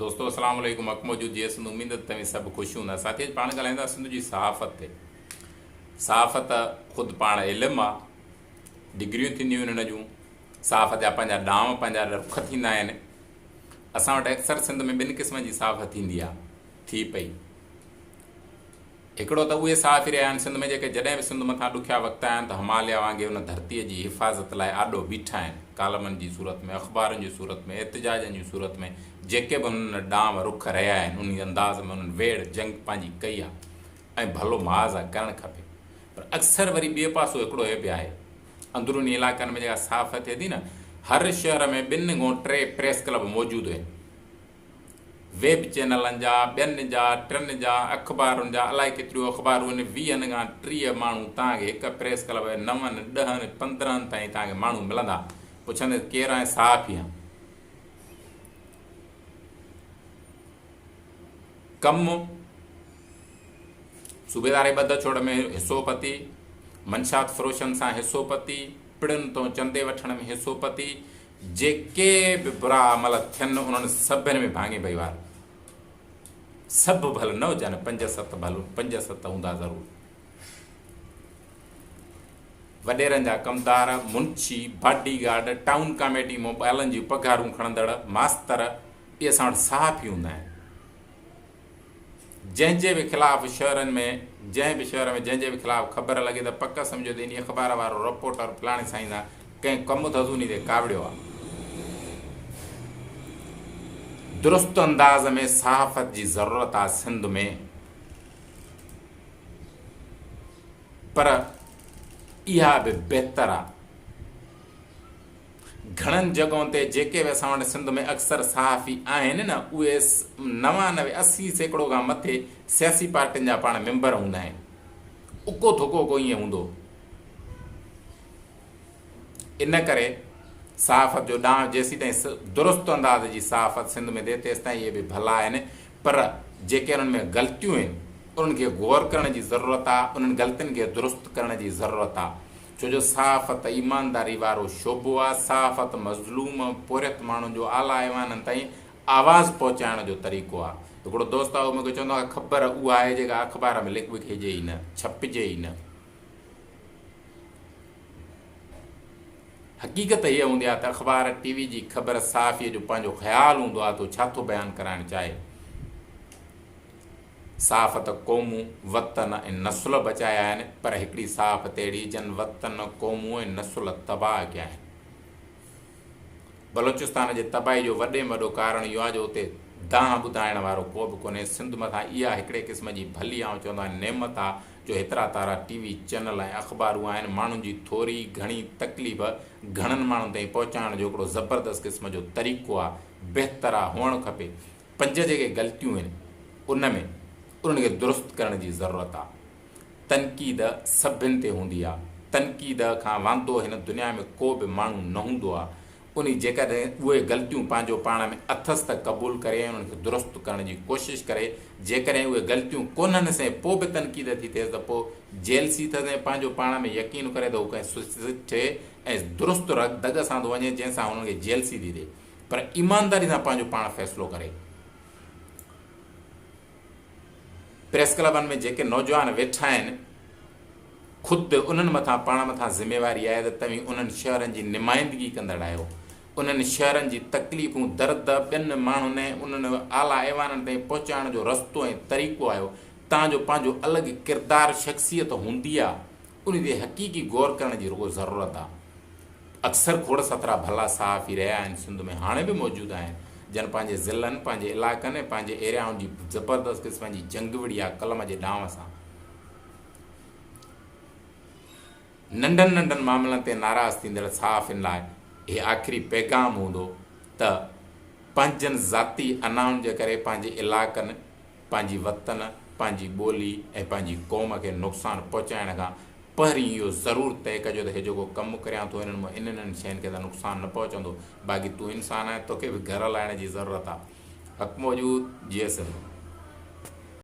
दोस्तों अस्सलाम वालेकुम। अक मौजूद जी सिंध उम्मीद तव्हीं सब खुश हूंदा। साथी पाण ॻाल्हाईंदा सिंध जी सहाफ़त ते। सहाफ़त ख़ुदि पाण इल्मु आहे, डिग्रियूं थींदियूं आहिनि हिन जूं। सहाफ़त जा पंहिंजा ॾांव पंहिंजा रुख थींदा आहिनि। असां वटि अक्सर सिंध में ॿिनि क़िस्मनि जी सहाफ़त थींदी आहे, थी पई। हिकिड़ो त उहे सहाफ़ी रहिया आहिनि सिंध में जेके जॾहिं बि सिंध मथां ॾुखिया वक़्त आया आहिनि त हिमालय वांगुरु उन धरतीअ जी हिफ़ाज़त लाइ आॾो बीठा आहिनि, कालमनि जी सूरत में, अख़बारनि जी सूरत में, एतिजाजनि जी सूरत में। जेके बि हुननि ॾांव रुख रहिया आहिनि उन अंदाज़ में उन्हनि वेड़ जंग पंहिंजी कई आहे ऐं भलो महाज़ आहे, करणु खपे। पर अक्सर वरी ॿिए पासो हिकिड़ो हे बि आहे, अंदरूनी इलाइक़नि में जेका सहाफ़त थिए थी न, हर शहर में 2 खां 3 प्रेस क्लब मौजूदु आहिनि। वेब चैनलनि जा, ॿियनि जा, 3 जा, अख़बारुनि जा, अलाए केतिरियूं अख़बारूं आहिनि। 20 खां 30 माण्हू तव्हांखे हिकु प्रेस क्लब 9, 10, 15 ताईं तव्हांखे माण्हू मिलंदा। पुछंदे केरु आहे? सहाफ़ी आहे। कमु सूबेदारी ॿध छोड़ में हिसोपति, मंशात फ़रोशनि सां हिसोपति, पिड़ियुनि तो चंदे वठण में हिसोपति, जेके बि बुरा अमल थियनि उन्हनि सभिनि में भाङे परिवार। सभु भल न हुजनि, 5-7 भल, 5-7 हूंदा ज़रूरु। वॾेरनि जा कमदार, मुंशी, बॉडीगार्ड, टाउन कमेटी मां ॿारनि जी पघारूं खणंदड़, मास्तर, इहे असां वटि सहाफ़ी हूंदा आहिनि। जंहिंजे बि ख़िलाफ़ु शहरनि में, जंहिं बि शहर में जंहिंजे बि ख़िलाफ़ु ख़बर लॻे त पक सम्झो त इन अख़बार वारो रिपोर्टर फलाणे साईं सां कंहिं कमु अथसि उन ते कावड़ियो आहे। दुरुस्त अंदाज़ में सहाफ़त जी ज़रूरत आहे सिंध में, पर इहा बि बहितर आहे। घणनि जॻहुनि ते जेके बि असां वटि सिंध में अक्सर सहाफ़ी आहिनि न, उहे 99-80% खां मथे सियासी पार्टियुनि जा पाण मेंबर हूंदा आहिनि। उको थुको को ईअं हूंदो। इन करे सहाफ़त जो ॾांव जेसीं ताईं दुरुस्त अंदाज़ जी सहाफ़त सिंध में थिए तेसि ताईं इहे बि भला आहिनि। पर जेके उन्हनि में ग़लतियूं आहिनि उन्हनि खे गौर करण जी ज़रूरत आहे, उन्हनि ग़लतियुनि खे दुरुस्त करण जी ज़रूरत आहे। छो जो सहाफ़त ईमानदारी वारो शोबो आहे। सहाफ़त मज़लूम पोरियत माण्हुनि जो आला ऐवाननि ताईं आवाज़ पहुचाइण जो तरीक़ो आहे। हिकिड़ो दोस्त आहे, उहो मूंखे चवंदो आहे ख़बर उहा आहे जेका अख़बार में लिखिजे ई न, छपिजे ई न। हक़ीक़त इहा हूंदी आहे त अख़बार, टीवी जी ख़बर सहाफ़ीअ जो पंहिंजो ख़्यालु हूंदो आहे, तो छा थो बयानु कराइणु चाहे। सहाफ़त क़ौमूं, वतन ऐं नसुल बचाया आहिनि, पर हिकिड़ी सहाफ़त अहिड़ी जन वतन, क़ौमूं ऐं नसुल तबाह कया आहिनि। बलोचिस्तान जे तबाही जो वॾे में वॾो कारण इहो आहे जो उते दांह ॿुधाइण वारो को बि कोन्हे। सिंध मथां इहा हिकिड़े क़िस्म जी भली ऐं चवंदा आहिनि नेमत आहे जो हेतिरा तारा टीवी चैनल ऐं अख़बारूं आहिनि। माण्हुनि जी थोरी घणी तकलीफ़ घणनि माण्हुनि ताईं पहुचाइण जो हिकिड़ो ज़बरदस्त क़िस्म जो तरीक़ो आहे, बहितर आहे, हुअणु खपे। 5 जेके ग़लतियूं आहिनि उनमें उन्हनि खे दुरुस्त करण जी ज़रूरत आहे। तनक़ीद सभिनि ते हूंदी आहे। तनक़ीद खां वांदो हिन दुनिया में को बि माण्हू न हूंदो आहे। उन जेकॾहिं उहे ग़लतियूं पंहिंजो पाण में अथसि त क़बूल करे उन्हनि खे दुरुस्त करण जी कोशिशि करे। जेकॾहिं उहे ग़लतियूं कोन्हनि से पोइ बि तनक़ीद थी थिएसि त पोइ जेलसी अथसि ऐं पंहिंजो पाण में यकीन करे त हू कंहिं सुठे ऐं दुरुस्त दग सां थो वञे जंहिंसां हुननि खे जेलसी थी थिए, पर ईमानदारी सां पंहिंजो पाण फ़ैसिलो करे। प्रेस क्लबनि में जेके नौजवान वेठा आहिनि, ख़ुदि उन्हनि मथां, पाण मथां ज़िम्मेवारी आहे त तव्हीं उन्हनि शहरनि जी नुमाइंदगी कंदड़ आहियो। उन्हनि शहरनि जी तकलीफ़ूं, दर्द ॿियनि माण्हुनि ऐं उन्हनि आला ऐवाननि ताईं पहुचाइण जो रस्तो ऐं तरीक़ो आहियो। तव्हांजो पंहिंजो अलॻि किरदारु, शख़्सियत हूंदी आहे, उन ते हक़ीक़ी गौर करण जी रुॻो ज़रूरत आहे। अक्सर खोड़ सतरा भला सहाफ़ी रहिया आहिनि सिंध में, हाणे बि मौजूदु आहिनि, जन पंहिंजे ज़िलनि, पंहिंजे इलाइक़नि ऐं पंहिंजे एरियाउनि जी ज़बरदस्त क़िस्म जी जंग विड़ी आहे कलम जे ॾांव सां। नंढनि नंढनि मामलनि ते नाराज़ थींदड़ सहाफ़ियुनि लाइ हे आख़िरी पैगाम हूंदो त पंहिंजनि ज़ाती अनाउनि जे करे पंहिंजे इलाइक़नि, पंहिंजी वतन, पंहिंजी ॿोली ऐं पंहिंजी क़ौम खे नुक़सानु पहुचाइण खां पहिरीं इहो ज़रूरु तइ कजो त हे जेको कमु करियां थो इन्हनि शयुनि खे त नुक़सानु न पहुचंदो। बाक़ी तूं इंसानु आहे, तोखे बि घर हलाइण जी ज़रूरत आहे। हक़ मौजूद, जी एस एम।